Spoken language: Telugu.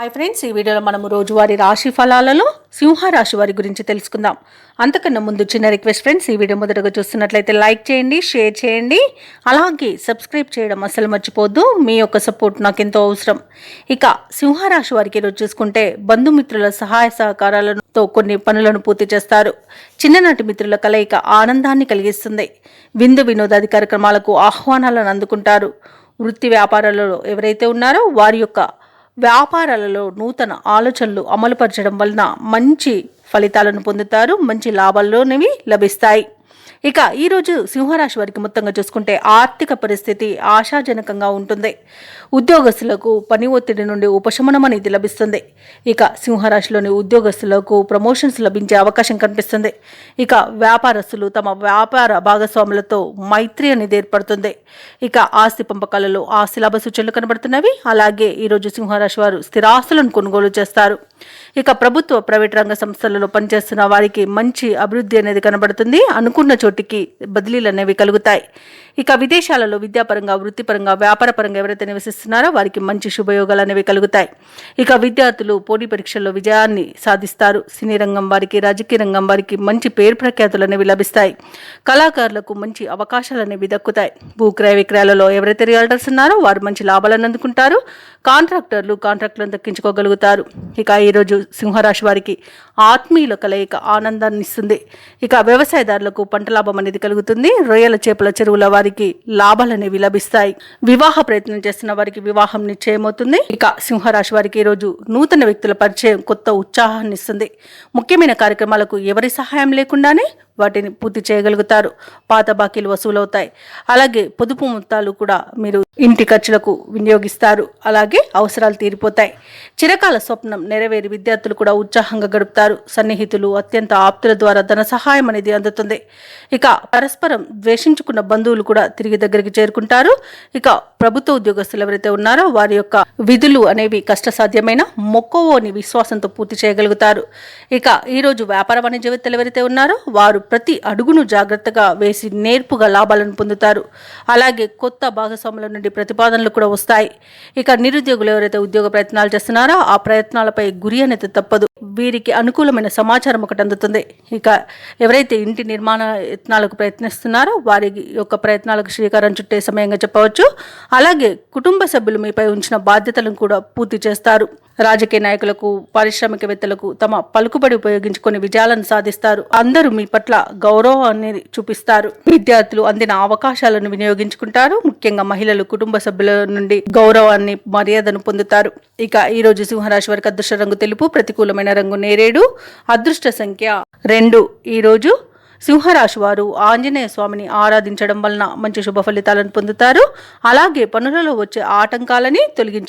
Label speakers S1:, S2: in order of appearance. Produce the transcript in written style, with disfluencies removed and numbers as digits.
S1: హాయ్ ఫ్రెండ్స్, ఈ వీడియోలో మనము రోజువారీ రాశి ఫలాలలో సింహరాశి వారి గురించి తెలుసుకుందాం. అంతకన్నా ముందు చిన్న రిక్వెస్ట్ ఫ్రెండ్స్, ఈ వీడియో మొదటగా చూస్తున్నట్లయితే లైక్ చేయండి, షేర్ చేయండి, అలాగే సబ్స్క్రైబ్ చేయడం అస్సలు మర్చిపోద్దు. మీ యొక్క సపోర్ట్ నాకు ఎంతో అవసరం. ఇక సింహరాశి వారికి ఈరోజు చూసుకుంటే బంధుమిత్రుల సహాయ సహకారాలతో కొన్ని పనులను పూర్తి చేస్తారు. చిన్ననాటి మిత్రుల కలయిక ఆనందాన్ని కలిగిస్తుంది. విందు వినోదాది కార్యక్రమాలకు ఆహ్వానాలను అందుకుంటారు. వృత్తి వ్యాపారాలలో ఎవరైతే ఉన్నారో వారి యొక్క వ్యాపారాలలో నూతన ఆలోచనలు అమలుపరచడం వలన మంచి ఫలితాలను పొందుతారు. మంచి లాభాల్లోనివి లభిస్తాయి. ఇక ఈరోజు సింహరాశి వారికి మొత్తంగా చూసుకుంటే ఆర్థిక పరిస్థితి ఆశాజనకంగా ఉంటుంది. ఉద్యోగస్తులకు పని ఒత్తిడి నుండి ఉపశమనం అనేది లభిస్తుంది. ఇక సింహరాశిలోని ఉద్యోగస్తులకు ప్రమోషన్స్ లభించే అవకాశం కనిపిస్తుంది. ఇక వ్యాపారస్తులు తమ వ్యాపార భాగస్వాములతో మైత్రి అనేది ఏర్పడుతుంది. ఇక ఆస్తి పంపకాలలో ఆస్తి లాభ సూచనలు కనబడుతున్నవి. అలాగే ఈరోజు సింహరాశి వారు స్థిరాస్తులను కొనుగోలు చేస్తారు. ఇక ప్రభుత్వ ప్రైవేట్ రంగ సంస్థలలో పనిచేస్తున్న వారికి మంచి అభివృద్ధి అనేది కనబడుతుంది. అనుకున్న చోటికి బదిలీలు అనేవి కలుగుతాయి. ఇక విదేశాలలో విద్యాపరంగా, వృత్తిపరంగా, వ్యాపారపరంగా ఎవరైతే నివసిస్తున్నారో వారికి మంచి శుభయోగాలు అనేవి కలుగుతాయి. ఇక విద్యార్థులు పోటీ పరీక్షల్లో విజయాన్ని సాధిస్తారు. సినీ రంగం వారికి, రాజకీయ రంగం వారికి మంచి పేరు ప్రఖ్యాతులు అనేవి లభిస్తాయి. కళాకారులకు మంచి అవకాశాలు అనేవి దక్కుతాయి. భూక్రయ విక్రయాలలో ఎవరైతే రియల్టర్స్ ఉన్నారో వారు మంచి లాభాలను అందుకుంటారు. కాంట్రాక్టులను దక్కించుకోగలుగుతారు. ఇక ఈరోజు సింహరాశి వారికి ఆత్మీయుల కలయిక ఆనందాన్ని ఇస్తుంది. ఇక వ్యవసాయదారులకు పంట లాభం అనేది కలుగుతుంది. రొయ్యల చేపల చెరువుల వారికి లాభాలు అనేవి లభిస్తాయి. వివాహ ప్రయత్నం చేస్తున్న వారికి వివాహం నిశ్చయమవుతుంది. ఇక సింహరాశి వారికి ఈరోజు నూతన వ్యక్తుల పరిచయం కొత్త ఉత్సాహాన్ని ఇస్తుంది. ముఖ్యమైన కార్యక్రమాలకు ఎవరి సహాయం లేకుండానే వాటిని పూర్తి చేయగలుగుతారు. పాత బాకీలు వసూలవుతాయి. అలాగే పొదుపు మొత్తాలు కూడా మీరు ఇంటి ఖర్చులకు వినియోగిస్తారు. అలాగే అవసరాలు తీరిపోతాయి. చిరకాల స్వప్నం నెరవేరి విద్యార్థులు కూడా ఉత్సాహంగా గడుపుతారు. సన్నిహితులు, అత్యంత ఆప్తుల ద్వారా ధన సహాయం అనేది అందుతుంది. ఇక పరస్పరం ద్వేషించుకున్న బంధువులు కూడా తిరిగి దగ్గరికి చేరుకుంటారు. ఇక ప్రభుత్వ ఉద్యోగస్తులు ఎవరైతే ఉన్నారో వారి యొక్క విధులు అనేవి కష్టసాధ్యమైన మొక్కవోని విశ్వాసంతో పూర్తి చేయగలుగుతారు. ఇక ఈరోజు వ్యాపార వాణిజ్యవేత్తలు ఎవరైతే ఉన్నారో వారు ప్రతి అడుగును జాగ్రత్తగా వేసి నేర్పుగా లాభాలను పొందుతారు. అలాగే కొత్త భాగస్వాముల నుండి ప్రతిపాదనలు కూడా వస్తాయి. ఇక నిరుద్యోగులు ఎవరైతే ఉద్యోగ ప్రయత్నాలు చేస్తున్నారో ఆ ప్రయత్నాలపై గురి అనేది తప్పదు. వీరికి అనుకూలమైన సమాచారం ఒకటి అందుతుంది. ఇక ఎవరైతే ఇంటి నిర్మాణ యత్నాలకు ప్రయత్నిస్తున్నారో వారి యొక్క ప్రయత్నాలకు శ్రీకారం చుట్టే సమయంగా చెప్పవచ్చు. అలాగే కుటుంబ సభ్యులు మీపై ఉంచిన బాధ్యతలను కూడా పూర్తి చేస్తారు. రాజకీయ నాయకులకు, పారిశ్రామికవేత్తలకు తమ పలుకుబడి ఉపయోగించుకొని విజయాలను సాధిస్తారు. అందరూ మీ పట్ల గౌరవాన్ని చూపిస్తారు. విద్యార్థులు అందిన అవకాశాలను వినియోగించుకుంటారు. ముఖ్యంగా మహిళలు కుటుంబ సభ్యుల నుండి గౌరవాన్ని, మర్యాదను పొందుతారు. ఇక ఈరోజు సింహరాశి వారికి అదృష్ట రంగు తెలుపు, ప్రతికూలమైన రంగు నేరేడు, అదృష్ట సంఖ్య 2. ఈరోజు సింహరాశి వారు ఆంజనేయ స్వామిని ఆరాధించడం వలన మంచి శుభ ఫలితాలను పొందుతారు. అలాగే పనులలో వచ్చే ఆటంకాలని తొలగించు